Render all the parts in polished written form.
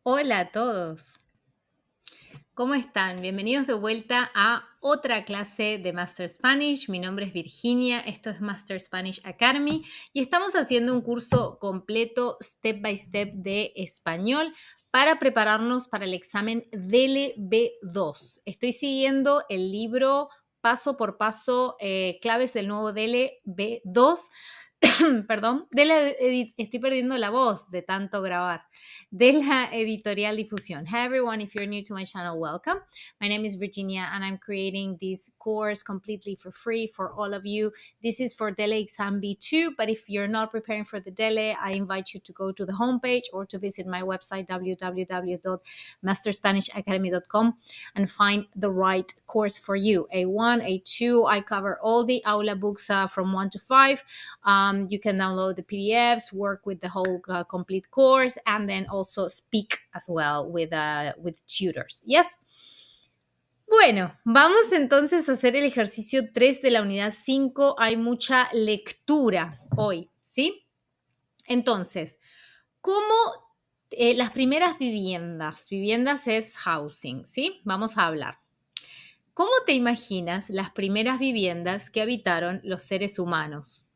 Hola a todos, ¿cómo están? Bienvenidos de vuelta a otra clase de Master Spanish. Mi nombre es Virginia, esto es Master Spanish Academy y estamos haciendo un curso completo, step by step de español para prepararnos para el examen DELE-B2. Estoy siguiendo el libro paso por paso, claves del nuevo DELE-B2. Perdón, estoy perdiendo la voz de tanto grabar, de la editorial Difusión. Hi everyone, if you're new to my channel, welcome. My name is Virginia and I'm creating this course completely for free for all of you. This is for DELE exam B2, but if you're not preparing for the DELE, I invite you to go to the homepage or to visit my website www.masterspanishacademy.com and find the right course for you. A1, A2, I cover all the Aula books from 1 to 5. You can download the PDFs, work with the whole complete course, and then also speak as well with tutors. Yes? Bueno, vamos entonces a hacer el ejercicio 3 de la unidad 5. Hay mucha lectura hoy, ¿sí? Entonces, ¿cómo las primeras viviendas? Viviendas es housing, ¿sí? Vamos a hablar. ¿Cómo te imaginas las primeras viviendas que habitaron los seres humanos?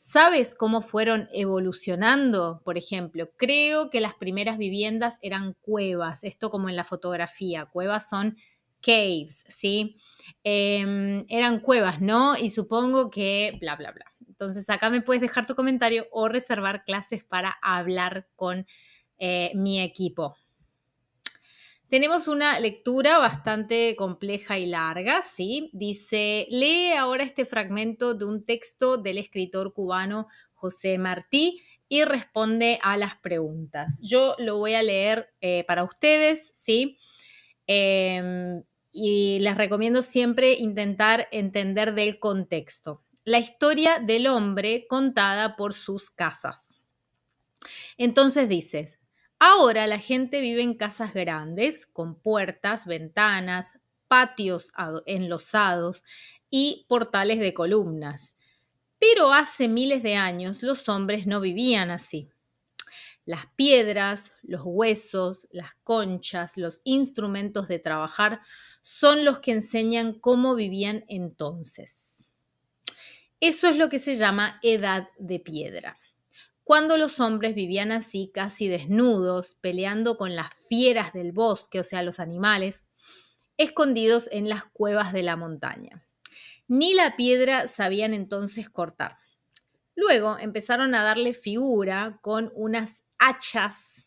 ¿Sabes cómo fueron evolucionando? Por ejemplo, creo que las primeras viviendas eran cuevas, esto como en la fotografía, cuevas son caves, ¿sí? Eran cuevas, ¿no? Y supongo que bla, bla, bla. Entonces acá me puedes dejar tu comentario o reservar clases para hablar con mi equipo. Tenemos una lectura bastante compleja y larga, ¿sí? Dice, lee ahora este fragmento de un texto del escritor cubano José Martí y responde a las preguntas. Yo lo voy a leer para ustedes, ¿sí? Y les recomiendo siempre intentar entender del contexto. La historia del hombre contada por sus casas. Entonces dices, ahora la gente vive en casas grandes, con puertas, ventanas, patios enlosados y portales de columnas. Pero hace miles de años los hombres no vivían así. Las piedras, los huesos, las conchas, los instrumentos de trabajar son los que enseñan cómo vivían entonces. Eso es lo que se llama edad de piedra. Cuando los hombres vivían así, casi desnudos, peleando con las fieras del bosque, o sea, los animales, escondidos en las cuevas de la montaña. Ni la piedra sabían entonces cortar. Luego empezaron a darle figura con unas hachas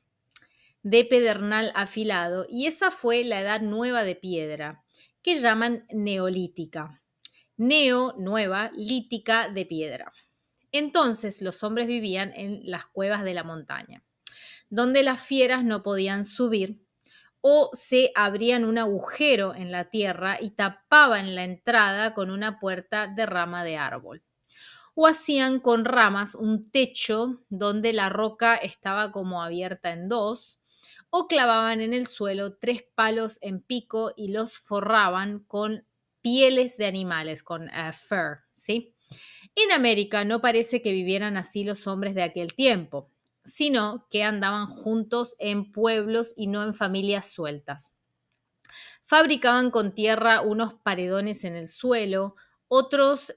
de pedernal afilado y esa fue la edad nueva de piedra, que llaman neolítica. Neo, nueva, lítica, de piedra. Entonces los hombres vivían en las cuevas de la montaña, donde las fieras no podían subir o se abrían un agujero en la tierra y tapaban la entrada con una puerta de rama de árbol. O hacían con ramas un techo donde la roca estaba como abierta en dos, o clavaban en el suelo 3 palos en pico y los forraban con pieles de animales, con fur, ¿sí? En América no parece que vivieran así los hombres de aquel tiempo, sino que andaban juntos en pueblos y no en familias sueltas. Fabricaban con tierra unos paredones en el suelo, otros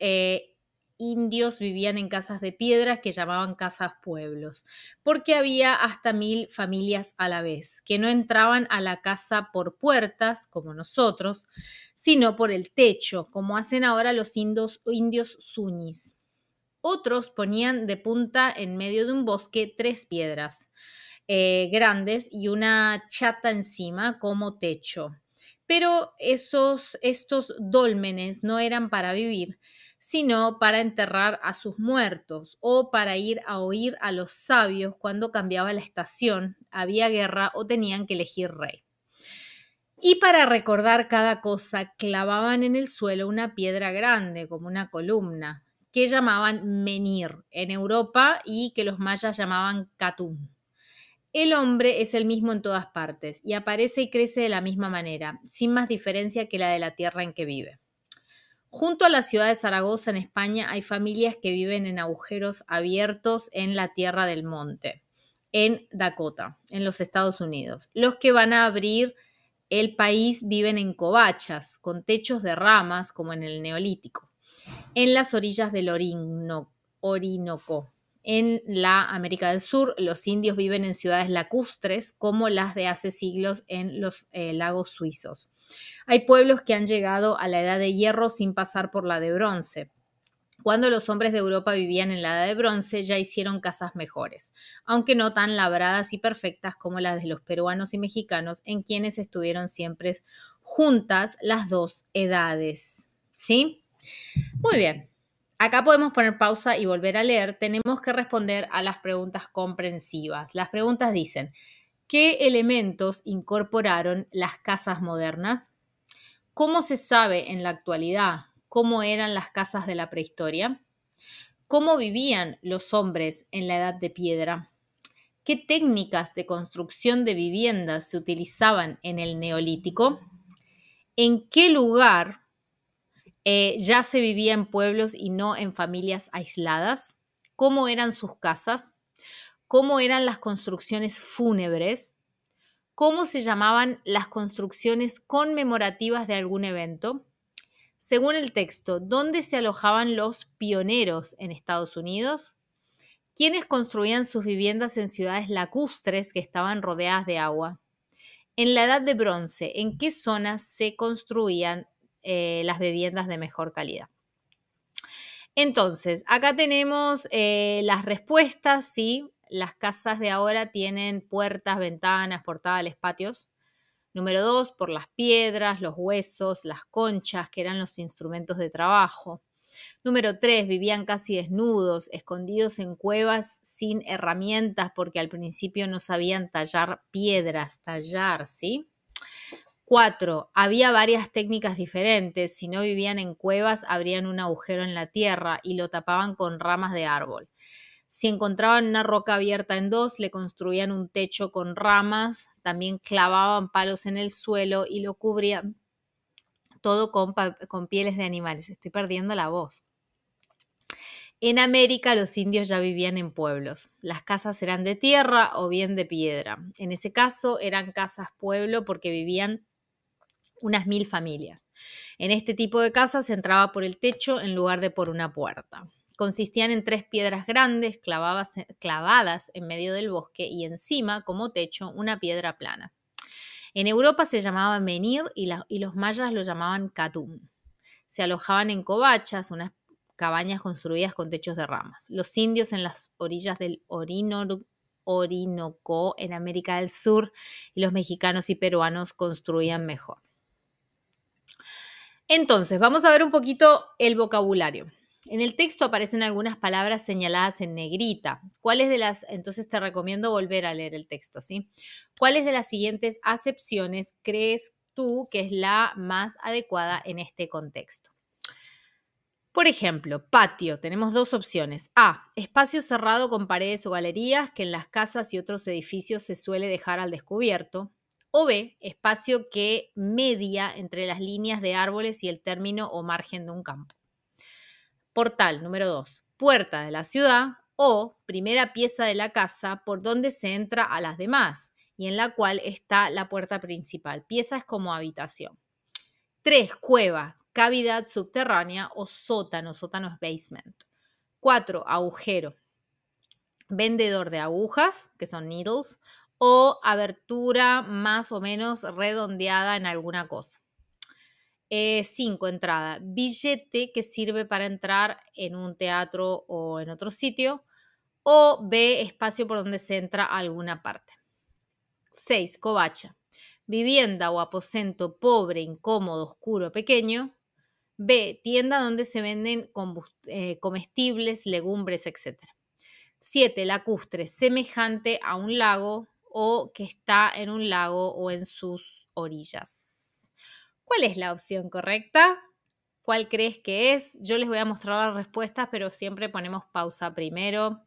indios vivían en casas de piedras que llamaban casas pueblos, porque había hasta 1000 familias a la vez, que no entraban a la casa por puertas, como nosotros, sino por el techo, como hacen ahora los indios suñis. Otros ponían de punta en medio de un bosque 3 piedras grandes y una chata encima como techo. Pero estos dólmenes no eran para vivir, sino para enterrar a sus muertos o para ir a oír a los sabios cuando cambiaba la estación, había guerra o tenían que elegir rey. Y para recordar cada cosa, clavaban en el suelo una piedra grande, como una columna, que llamaban menhir en Europa y que los mayas llamaban catún. El hombre es el mismo en todas partes y aparece y crece de la misma manera, sin más diferencia que la de la tierra en que vive. Junto a la ciudad de Zaragoza, en España, hay familias que viven en agujeros abiertos en la tierra del monte. en Dakota, en los Estados Unidos. Los que van a abrir el país viven en covachas, con techos de ramas, como en el Neolítico, en las orillas del Orinoco. En la América del Sur, los indios viven en ciudades lacustres, como las de hace siglos en los lagos suizos. Hay pueblos que han llegado a la edad de hierro sin pasar por la de bronce. Cuando los hombres de Europa vivían en la edad de bronce, ya hicieron casas mejores, aunque no tan labradas y perfectas como las de los peruanos y mexicanos, en quienes estuvieron siempre juntas las dos edades. ¿Sí? Muy bien. Acá podemos poner pausa y volver a leer. Tenemos que responder a las preguntas comprensivas. Las preguntas dicen, ¿qué elementos incorporaron las casas modernas? ¿Cómo se sabe en la actualidad cómo eran las casas de la prehistoria? ¿Cómo vivían los hombres en la edad de piedra? ¿Qué técnicas de construcción de viviendas se utilizaban en el Neolítico? ¿En qué lugar ya se vivía en pueblos y no en familias aisladas? ¿Cómo eran sus casas? ¿Cómo eran las construcciones fúnebres? ¿Cómo se llamaban las construcciones conmemorativas de algún evento? Según el texto, ¿dónde se alojaban los pioneros en Estados Unidos? ¿Quiénes construían sus viviendas en ciudades lacustres que estaban rodeadas de agua? En la Edad de Bronce, ¿en qué zonas se construían las viviendas de mejor calidad? Entonces, acá tenemos las respuestas, ¿sí? Las casas de ahora tienen puertas, ventanas, portales, patios. Número 2, por las piedras, los huesos, las conchas, que eran los instrumentos de trabajo. Número 3, vivían casi desnudos, escondidos en cuevas sin herramientas porque al principio no sabían tallar piedras, ¿sí? 4, había varias técnicas diferentes. Si no vivían en cuevas, abrían un agujero en la tierra y lo tapaban con ramas de árbol. Si encontraban una roca abierta en dos, le construían un techo con ramas, también clavaban palos en el suelo y lo cubrían todo con pieles de animales. Estoy perdiendo la voz. En América los indios ya vivían en pueblos. Las casas eran de tierra o bien de piedra. En ese caso eran casas pueblo porque vivían unas 1000 familias. En este tipo de casas se entraba por el techo en lugar de por una puerta. Consistían en 3 piedras grandes clavadas en medio del bosque y encima, como techo, una piedra plana. En Europa se llamaba menhir y los mayas lo llamaban catum. Se alojaban en covachas, unas cabañas construidas con techos de ramas. Los indios en las orillas del Orinoco, en América del Sur, y los mexicanos y peruanos construían mejor. Entonces, vamos a ver un poquito el vocabulario. En el texto aparecen algunas palabras señaladas en negrita. ¿Cuáles de las, entonces te recomiendo volver a leer el texto, ¿sí? ¿Cuáles de las siguientes acepciones crees tú que es la más adecuada en este contexto? Por ejemplo, patio. Tenemos dos opciones. A, espacio cerrado con paredes o galerías que en las casas y otros edificios se suele dejar al descubierto. O B, espacio que media entre las líneas de árboles y el término o margen de un campo. Portal, número 2, puerta de la ciudad o primera pieza de la casa por donde se entra a las demás y en la cual está la puerta principal. Pieza es como habitación. 3, cueva, cavidad subterránea o sótano. Sótano es basement. 4, agujero. Vendedor de agujas, que son needles, o abertura más o menos redondeada en alguna cosa. 5, entrada. Billete que sirve para entrar en un teatro o en otro sitio. O B, espacio por donde se entra a alguna parte. 6, covacha. Vivienda o aposento pobre, incómodo, oscuro, pequeño. B, tienda donde se venden comestibles, legumbres, etc. 7, lacustre, semejante a un lago o que está en un lago o en sus orillas. ¿Cuál es la opción correcta? ¿Cuál crees que es? Yo les voy a mostrar las respuestas, pero siempre ponemos pausa primero.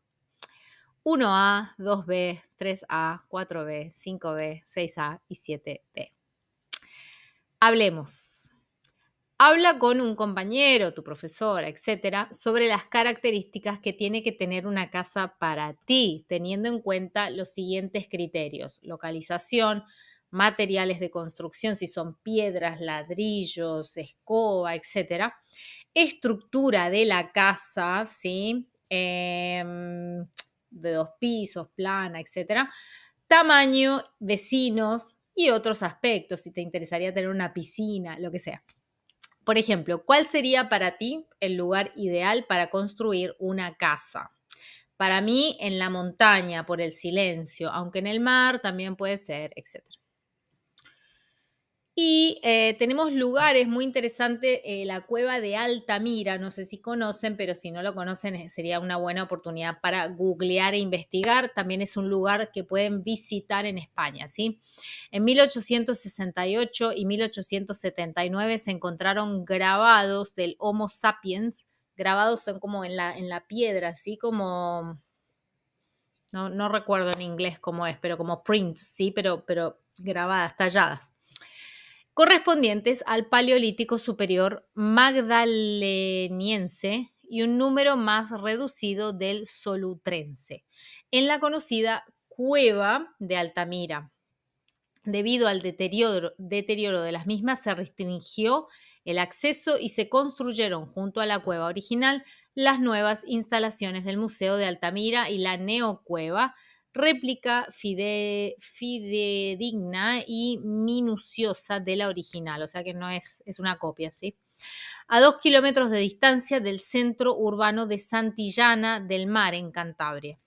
1A, 2B, 3A, 4B, 5B, 6A y 7B. Hablemos. Habla con un compañero, tu profesora, etcétera, sobre las características que tiene que tener una casa para ti, teniendo en cuenta los siguientes criterios: localización, materiales de construcción, si son piedras, ladrillos, escoba, etcétera, estructura de la casa, ¿sí? De 2 pisos, plana, etcétera, tamaño, vecinos y otros aspectos, si te interesaría tener una piscina, lo que sea. Por ejemplo, ¿cuál sería para ti el lugar ideal para construir una casa? Para mí, en la montaña, por el silencio, aunque en el mar también puede ser, etcétera. Y tenemos lugares muy interesantes, la cueva de Altamira, no sé si conocen, pero si no lo conocen sería una buena oportunidad para googlear e investigar. También es un lugar que pueden visitar en España, ¿sí? En 1868 y 1879 se encontraron grabados del Homo sapiens. Grabados son como en la piedra, así como, no recuerdo en inglés cómo es, pero como prints, ¿sí? Pero grabadas, talladas, correspondientes al Paleolítico Superior Magdaleniense y un número más reducido del Solutrense, en la conocida Cueva de Altamira. Debido al deterioro de las mismas, se restringió el acceso y se construyeron junto a la cueva original las nuevas instalaciones del Museo de Altamira y la neocueva, réplica fidedigna y minuciosa de la original, o sea que no es una copia, ¿sí? A 2 kilómetros de distancia del centro urbano de Santillana del Mar, en Cantabria.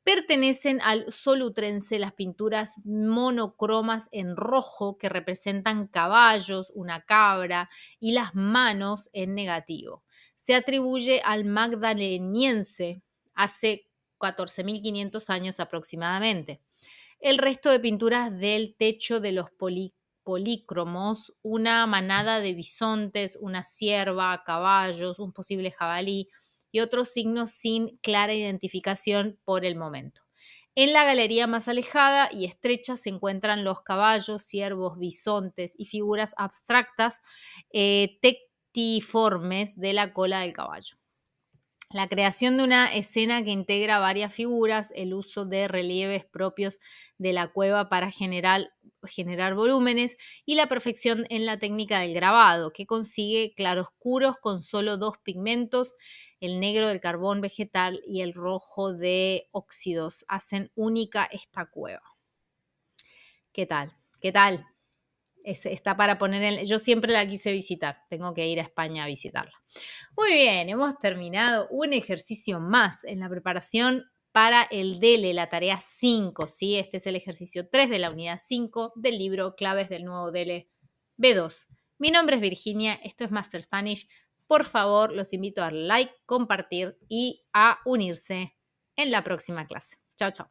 Pertenecen al Solutrense las pinturas monocromas en rojo que representan caballos, una cabra y las manos en negativo. Se atribuye al magdaleniense hace 14.500 años aproximadamente. El resto de pinturas del techo de los polícromos, una manada de bisontes, una cierva, caballos, un posible jabalí y otros signos sin clara identificación por el momento. En la galería más alejada y estrecha se encuentran los caballos, ciervos, bisontes y figuras abstractas tectiformes de la cola del caballo. La creación de una escena que integra varias figuras, el uso de relieves propios de la cueva para generar volúmenes y la perfección en la técnica del grabado, que consigue claroscuros con solo 2 pigmentos, el negro del carbón vegetal y el rojo de óxidos, hacen única esta cueva. ¿Qué tal? ¿Qué tal? Está para poner en... Yo siempre la quise visitar, tengo que ir a España a visitarla. Muy bien, hemos terminado un ejercicio más en la preparación para el DELE, la tarea 5, ¿sí? Este es el ejercicio 3 de la unidad 5 del libro Claves del nuevo DELE B2. Mi nombre es Virginia, esto es Master Spanish. Por favor, los invito a dar like, compartir y a unirse en la próxima clase. Chao, chao.